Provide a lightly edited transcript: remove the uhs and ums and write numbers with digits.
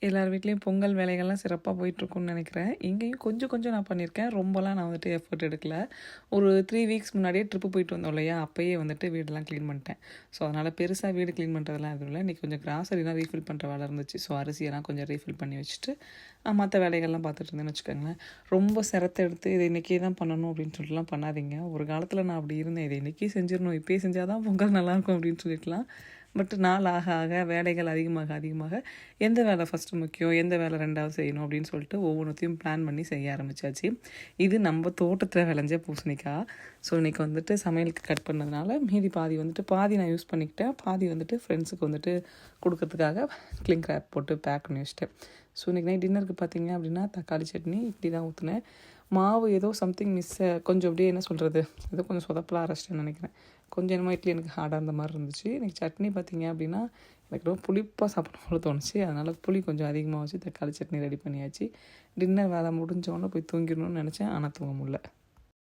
எல்லார் வீட்லேயும் பொங்கல் வேலைகள்லாம் சிறப்பாக போயிட்டுருக்குன்னு நினைக்கிறேன். இங்கேயும் கொஞ்சம் கொஞ்சம் நான் பண்ணியிருக்கேன். ரொம்பலாம் நான் வந்துட்டு எஃபர்ட் எடுக்கல. ஒரு 3 வீக்ஸ் முன்னாடியே ட்ரிப்பு போயிட்டு வந்தோம் இல்லையா? அப்பயே வந்துட்டு வீடெல்லாம் க்ளீன் பண்ணிட்டேன். ஸோ அதனால் பெருசாக வீடு க்ளீன் பண்ணுறதெல்லாம் எதுவும் இல்லை. இன்றைக்கி கொஞ்சம் கிராசரிலாம் ரீஃபில் பண்ணுற வேலை இருந்துச்சு. ஸோ அரிசியெல்லாம் கொஞ்சம் ரீஃபில் பண்ணி வச்சுட்டு மற்ற வேலைகள்லாம் பார்த்துட்டு இருந்தேன்னு வச்சுக்கோங்களேன். ரொம்ப சிரத்தை எடுத்து இதை இன்றைக்கே தான் பண்ணணும் அப்படின்னு சொல்லிட்டுலாம் பண்ணாதீங்க. ஒரு காலத்தில் நான் அப்படி இருந்தேன். இதை இன்றைக்கே செஞ்சிடணும், இப்போயே செஞ்சால் தான் பொங்கல் நல்லாயிருக்கும் அப்படின்னு சொல்லிட்டுலாம். பட் நாள் ஆக ஆக வேலைகள் அதிகமாக எந்த வேலை ஃபஸ்ட்டு முக்கியம், எந்த வேலை 2வது செய்யணும் அப்படின்னு சொல்லிட்டு ஒவ்வொன்றத்தையும் பிளான் பண்ணி செய்ய ஆரம்பித்தாச்சு. இது நம்ம தோட்டத்தில் விளைஞ்ச பூசணிக்காய். ஸோ இன்றைக்கி வந்துட்டு சமையலுக்கு கட் பண்ணதுனால மீதி பாதி நான் யூஸ் பண்ணிக்கிட்டேன். பாதி வந்துட்டு ஃப்ரெண்ட்ஸுக்கு வந்துட்டு கொடுக்கறதுக்காக கிளிங் ரேப் போட்டு பேக் பண்ணி வச்சிட்டேன். ஸோ இன்றைக்கி நைட் டின்னருக்கு பார்த்தீங்க அப்படின்னா தக்காளி சட்னி, இட்லி தான் ஊற்றினேன். மாவு ஏதோ சம்திங் கொஞ்சம் அப்படியே என்ன சொல்கிறது, ஏதோ கொஞ்சம் சொதப்பலாக அரைச்சிட்டேன்னு நினைக்கிறேன். கொஞ்சம் என்னமோ இட்லி எனக்கு ஹார்டாக இருந்த மாதிரி இருந்துச்சு. எனக்கு சட்னி பார்த்திங்க அப்படின்னா எனக்கு ரொம்ப புளிப்பாக சாப்பிடணும் போல தோணுச்சு. அதனால் புளி கொஞ்சம் அதிகமாக வச்சு தக்காளி சட்னி ரெடி பண்ணியாச்சு. டின்னர் வேலை முடிஞ்சோடனே போய் தூங்கிடணும்னு நினச்சேன். ஆனால் தூங்க முடியல.